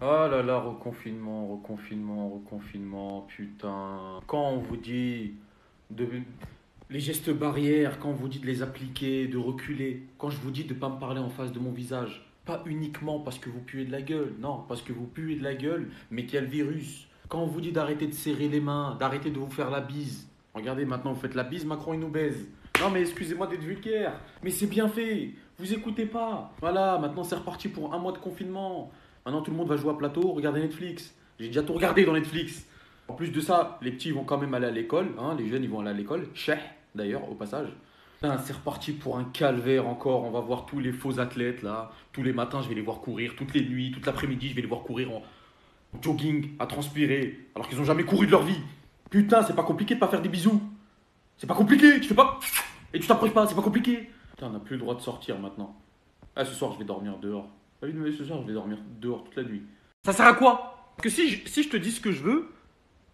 Oh là là, reconfinement, reconfinement, reconfinement, putain. Quand on vous dit de les gestes barrières, quand on vous dit de les appliquer, de reculer, quand je vous dis de ne pas me parler en face de mon visage, pas uniquement parce que vous puez de la gueule, non, parce que vous puez de la gueule, mais qu'il y a le virus. Quand on vous dit d'arrêter de serrer les mains, d'arrêter de vous faire la bise. Regardez, maintenant vous faites la bise, Macron il nous baise. Non mais excusez-moi d'être vulgaire, mais c'est bien fait. Vous écoutez pas. Voilà, maintenant c'est reparti pour un mois de confinement. Maintenant tout le monde va jouer à plateau, regarder Netflix. J'ai déjà tout regardé dans Netflix. En plus de ça, les petits vont quand même aller à l'école, hein, les jeunes ils vont aller à l'école. Cheh, d'ailleurs, au passage. Putain, c'est reparti pour un calvaire encore. On va voir tous les faux athlètes là. Tous les matins, je vais les voir courir. Toutes les nuits, toute l'après-midi, je vais les voir courir en jogging, à transpirer. Alors qu'ils ont jamais couru de leur vie. Putain, c'est pas compliqué de pas faire des bisous. C'est pas compliqué, tu fais pas. Et tu t'approches pas, c'est pas compliqué. Putain, on n'a plus le droit de sortir maintenant. Ah, ce soir, je vais dormir dehors. Ah oui, mais ce soir, je vais dormir dehors toute la nuit. Ça sert à quoi? Parce que si je te dis ce que je veux,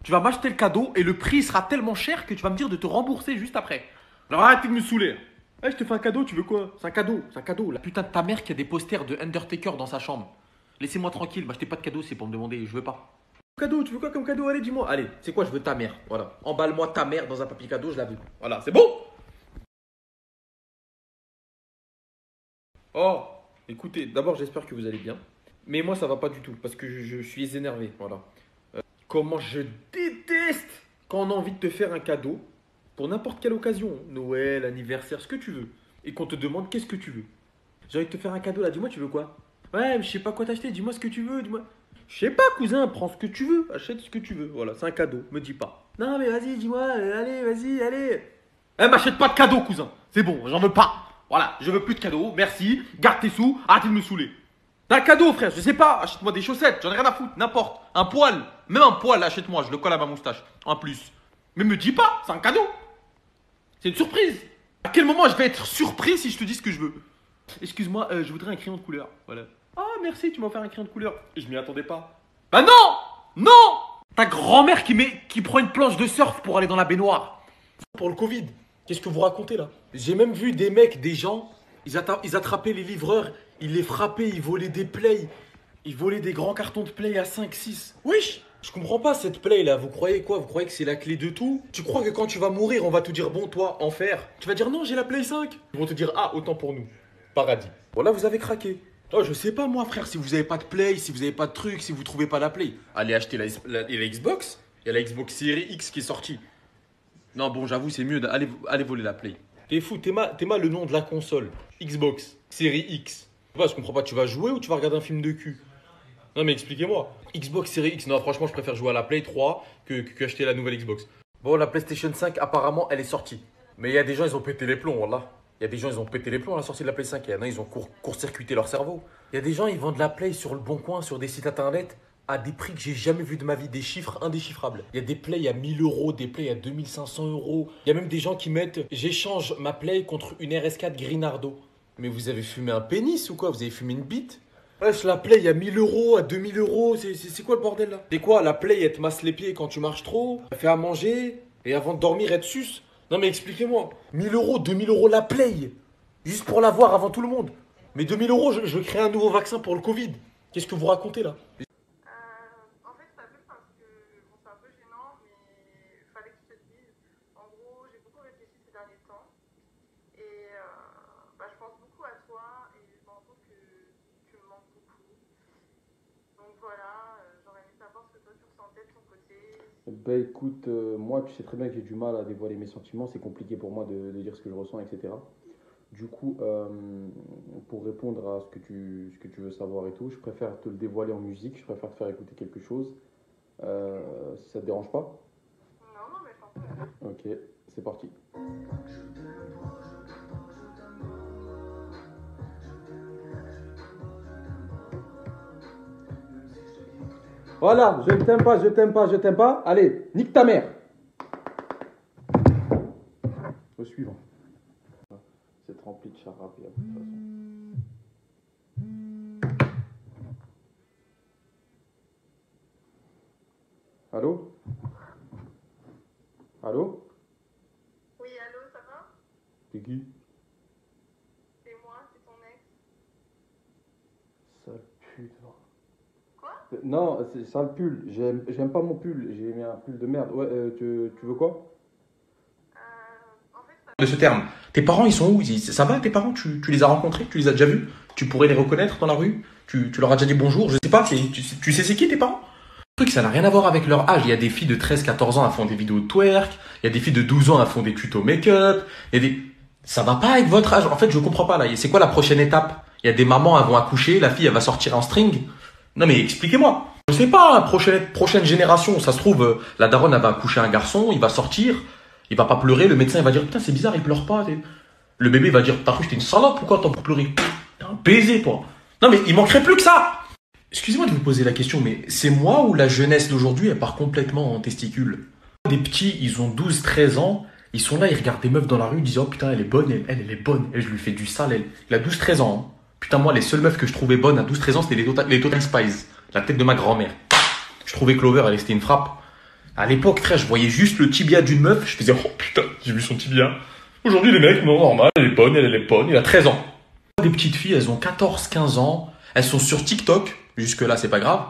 tu vas m'acheter le cadeau et le prix sera tellement cher que tu vas me dire de te rembourser juste après. Alors arrêtez de me saouler. Eh, je te fais un cadeau, tu veux quoi? C'est un cadeau. La putain de ta mère qui a des posters de Undertaker dans sa chambre. Laissez-moi tranquille, m'achetez pas de cadeau, c'est pour me demander, je veux pas. Cadeau, tu veux quoi comme cadeau? Allez, dis-moi. Allez, c'est quoi? Je veux ta mère. Voilà. Emballe-moi ta mère dans un papier cadeau, je la veux. Voilà, c'est bon? Oh, écoutez, d'abord j'espère que vous allez bien. Mais moi ça va pas du tout parce que je suis énervé. Voilà. Comment je déteste quand on a envie de te faire un cadeau pour n'importe quelle occasion, Noël, anniversaire, ce que tu veux, et qu'on te demande qu'est-ce que tu veux. J'ai envie de te faire un cadeau là, dis-moi tu veux quoi? Ouais, mais je sais pas quoi t'acheter, dis-moi ce que tu veux, dis-moi. Je sais pas cousin, prends ce que tu veux, achète ce que tu veux, voilà, c'est un cadeau, me dis pas. Non mais vas-y, dis-moi, allez, vas-y, allez. Eh, m'achète pas de cadeau cousin, c'est bon, j'en veux pas. Voilà, je veux plus de cadeaux, merci, garde tes sous, arrête de me saouler. T'as un cadeau, frère, je sais pas, achète-moi des chaussettes, j'en ai rien à foutre, n'importe. Un poil, même un poil, achète-moi, je le colle à ma moustache, en plus. Mais me dis pas, c'est un cadeau, c'est une surprise. À quel moment je vais être surpris si je te dis ce que je veux? Excuse-moi, je voudrais un crayon de couleur. Voilà. Ah, merci, tu m'as offert un crayon de couleur. Je m'y attendais pas. Bah non! Non! Ta grand-mère qui prend une planche de surf pour aller dans la baignoire. Pour le Covid. Qu'est-ce que vous racontez là? J'ai même vu des mecs, des gens, ils attrapaient les livreurs, ils les frappaient, ils volaient des plays, ils volaient des grands cartons de play à 5, 6. Wesh! Je comprends pas cette play là, vous croyez quoi? Vous croyez que c'est la clé de tout? Tu crois que quand tu vas mourir, on va te dire bon, toi, enfer? Tu vas dire non, j'ai la play 5. Ils vont te dire ah, autant pour nous. Paradis. Bon, là, vous avez craqué. Oh, je sais pas moi, frère, si vous avez pas de play, si vous avez pas de truc, si vous trouvez pas la play, allez acheter la Xbox. Il y a la Xbox Series X qui est sortie. Non, bon, j'avoue, c'est mieux d'aller aller voler la Play. T'es fou, t'es mal le nom de la console. Xbox, série X. Je comprends pas, tu vas jouer ou tu vas regarder un film de cul? Non, mais expliquez-moi. Xbox série X, non, franchement, je préfère jouer à la Play 3 que acheter la nouvelle Xbox. Bon, la PlayStation 5, apparemment, elle est sortie. Mais il y a des gens, ils ont pété les plombs, voilà. Il y a des gens, ils ont pété les plombs à la sortie de la Play 5. Il y en a, ils ont court-circuité leur cerveau. Il y a des gens, ils vendent la Play sur le bon coin, sur des sites internet, à des prix que j'ai jamais vu de ma vie, des chiffres indéchiffrables. Il y a des Plays à 1000 euros, des Plays à 2500 euros. Il y a même des gens qui mettent j'échange ma Play contre une RS4 Grinardo. Mais vous avez fumé un pénis ou quoi? Vous avez fumé une bite? Wesh, la Play à 1000 euros, à 2000 euros, c'est quoi le bordel là? C'est quoi, la Play, elle te masse les pieds quand tu marches trop, elle fait à manger, et avant de dormir, elle te suce? Non mais expliquez-moi. 1000 euros, 2000 euros la Play, juste pour l'avoir avant tout le monde. Mais 2000 euros, je crée un nouveau vaccin pour le Covid. Qu'est-ce que vous racontez là? En fait, je t'appelle parce que bon, c'est un peu gênant, mais il fallait que je te le dise. En gros, j'ai beaucoup réfléchi ces derniers temps et je pense beaucoup à toi et je me rends compte que tu me manques beaucoup. Donc voilà, j'aurais aimé savoir ce que toi tu ressentais de ton côté. Bah écoute, moi tu sais très bien que j'ai du mal à dévoiler mes sentiments, c'est compliqué pour moi de dire ce que je ressens, etc. Du coup, pour répondre à ce que tu veux savoir et tout, je préfère te le dévoiler en musique, je préfère te faire écouter quelque chose, si ça te dérange pas. Non, non, mais je t'en prie. Ok, c'est parti. Voilà, je ne t'aime pas, je t'aime pas, je t'aime pas. Allez, nique ta mère. Au suivant. C'est rempli de charabia de toute façon. Allô? Allô? Oui, allô, ça va? C'est qui? C'est moi, c'est ton ex. Sale pute. Quoi? Non, c'est ça le pull. J'aime pas mon pull. J'ai mis un pull de merde. Ouais, tu veux quoi? En fait, De ce terme. Tes parents, ils sont où? Ça va, tes parents? Tu les as rencontrés? Tu les as déjà vus? Tu pourrais les reconnaître dans la rue? Tu leur as déjà dit bonjour? Je sais pas, tu sais c'est qui tes parents? Le truc, ça n'a rien à voir avec leur âge. Il y a des filles de 13, 14 ans à font des vidéos de twerk. Il y a des filles de 12 ans à font des tutos make-up. Il y a des... Ça va pas avec votre âge. En fait, je comprends pas là. C'est quoi la prochaine étape? Il y a des mamans, elles vont accoucher, la fille, elle va sortir en string. Non mais expliquez-moi. Je sais pas, prochaine génération, ça se trouve, la daronne, elle va accoucher un garçon, il va sortir, il va pas pleurer, le médecin, il va dire, putain, c'est bizarre, il pleure pas. Le bébé va dire, t'as cru que j'étais une salope, pourquoi t'as pour pleurer? T'es un baiser, toi. Non mais il manquerait plus que ça. Excusez-moi de vous poser la question, mais c'est moi ou la jeunesse d'aujourd'hui, elle part complètement en testicules? Des petits, ils ont 12, 13 ans, ils sont là, ils regardent des meufs dans la rue, ils disent, oh putain, elle est bonne, elle est bonne, je lui fais du sale, elle. Il a 12, 13 ans. Hein. Putain, moi, les seules meufs que je trouvais bonnes à 12, 13 ans, c'était les Total Spies. La tête de ma grand-mère. Je trouvais Clover, c'était une frappe. À l'époque, frère, je voyais juste le tibia d'une meuf, je faisais, oh putain, j'ai vu son tibia. Aujourd'hui, les mecs, non, normal, elle est bonne, elle est bonne, il a 13 ans. Des petites filles, elles ont 14, 15 ans, elles sont sur TikTok, jusque-là, c'est pas grave.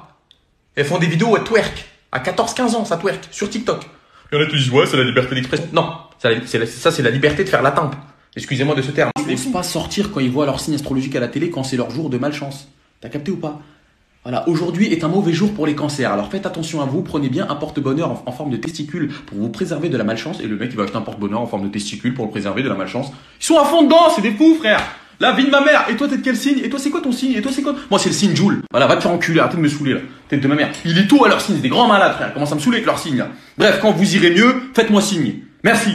Elles font des vidéos, elles twerk. À 14, 15 ans, ça twerk, sur TikTok. Il y en a qui disent, ouais, c'est la liberté d'expression. Non, c'est la liberté de faire la tempe. Excusez-moi de ce terme. Ils ne laissent pas sortir quand ils voient leur signe astrologique à la télé quand c'est leur jour de malchance. T'as capté ou pas? Voilà, aujourd'hui est un mauvais jour pour les cancers. Alors faites attention à vous, prenez bien un porte-bonheur en forme de testicule pour vous préserver de la malchance. Et le mec, il va acheter un porte-bonheur en forme de testicule pour le préserver de la malchance. Ils sont à fond dedans, c'est des fous, frère. La vie de ma mère. Et toi, t'es de quel signe? Et toi, c'est quoi ton signe? Et toi, c'est quoi? Moi, c'est le signe Joule. Voilà, va te faire enculer, arrêtez de me saouler, là. Tête de ma mère. Il est tout à leur signe, c'est des grands malades, frère. Comment ça me saouler avec leur signe, là. Bref, quand vous irez mieux, faites-moi signe. Merci.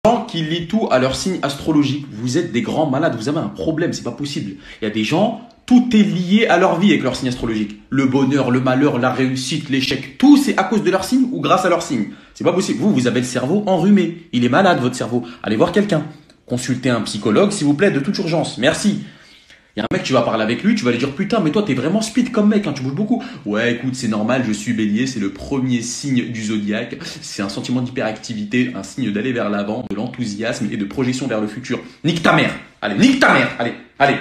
Gens qui lient tout à leur signe astrologique, vous êtes des grands malades, vous avez un problème, c'est pas possible. Il y a des gens, tout est lié à leur vie avec leur signe astrologique. Le bonheur, le malheur, la réussite, l'échec, tout c'est à cause de leur signe ou grâce à leur signe. C'est pas possible. Vous avez le cerveau enrhumé. Il est malade, votre cerveau. Allez voir quelqu'un. Consultez un psychologue, s'il vous plaît, de toute urgence. Merci. Il y a un mec, tu vas parler avec lui, tu vas lui dire putain, mais toi t'es vraiment speed comme mec, hein, tu bouges beaucoup. Ouais, écoute, c'est normal, je suis bélier, c'est le premier signe du zodiaque. C'est un sentiment d'hyperactivité, un signe d'aller vers l'avant, de l'enthousiasme et de projection vers le futur. Nique ta mère. Allez, nique ta mère. Allez.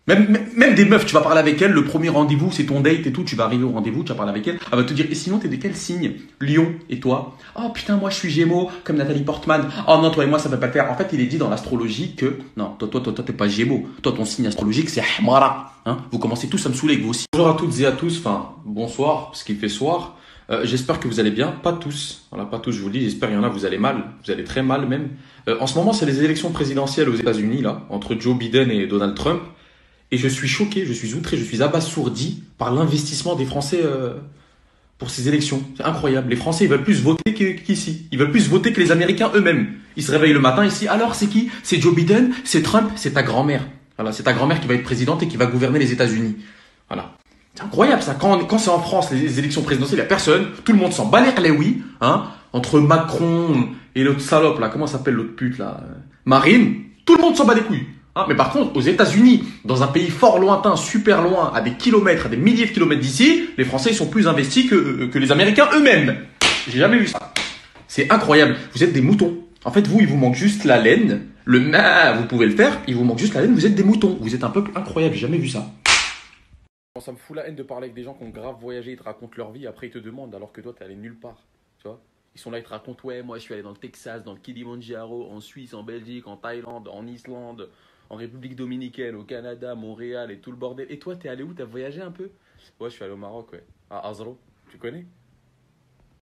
Même des meufs, tu vas parler avec elles, le premier rendez-vous, c'est ton date et tout, tu vas arriver au rendez-vous, tu vas parler avec elle, elle va te dire, et sinon t'es de quel signe? Lion, et toi? Oh putain, moi je suis Gémeaux, comme Nathalie Portman. Oh non, toi et moi ça peut pas le faire. En fait, il est dit dans l'astrologie que, non, toi, t'es pas Gémeaux. Toi, ton signe astrologique, c'est Hmara. Hein? Vous commencez tous à me saouler avec vos signes. Bonjour à toutes et à tous, enfin, bonsoir, parce qu'il fait soir. J'espère que vous allez bien, pas tous, voilà, pas tous, je vous le dis, j'espère qu'il y en a, vous allez mal, vous allez très mal même. En ce moment, c'est les élections présidentielles aux États-Unis, là, entre Joe Biden et Donald Trump. Et je suis choqué, je suis outré, je suis abasourdi par l'investissement des Français pour ces élections. C'est incroyable. Les Français, ils veulent plus voter qu'ici. Ils veulent plus voter que les Américains eux-mêmes. Ils se réveillent le matin ici. Alors, c'est qui? C'est Joe Biden? C'est Trump? C'est ta grand-mère. Voilà, c'est ta grand-mère qui va être présidente et qui va gouverner les États-Unis. Voilà. C'est incroyable ça. Quand c'est en France, les élections présidentielles, il n'y a personne. Tout le monde s'en bat les oui. Hein, entre Macron et l'autre salope, là. Comment s'appelle l'autre pute, là? Marine. Tout le monde s'en bat les couilles. Hein, mais par contre, aux États-Unis, dans un pays fort lointain, super loin, à des kilomètres, à des milliers de kilomètres d'ici, les Français ils sont plus investis que les Américains eux-mêmes. J'ai jamais vu ça. C'est incroyable. Vous êtes des moutons. En fait, vous, il vous manque juste la laine. Le ma, vous pouvez le faire. Il vous manque juste la laine. Vous êtes des moutons. Vous êtes un peuple incroyable. J'ai jamais vu ça. Ça me fout la haine de parler avec des gens qui ont grave voyagé, ils te racontent leur vie, après ils te demandent alors que toi t'es allé nulle part. Tu vois? Ils sont là, ils te racontent, ouais, moi je suis allé dans le Texas, dans le Kilimanjaro, en Suisse, en Belgique, en Thaïlande, en Islande, en République Dominicaine, au Canada, Montréal et tout le bordel. Et toi, t'es allé où? T'as voyagé un peu? Ouais, je suis allé au Maroc, ouais. À Azro. Tu connais?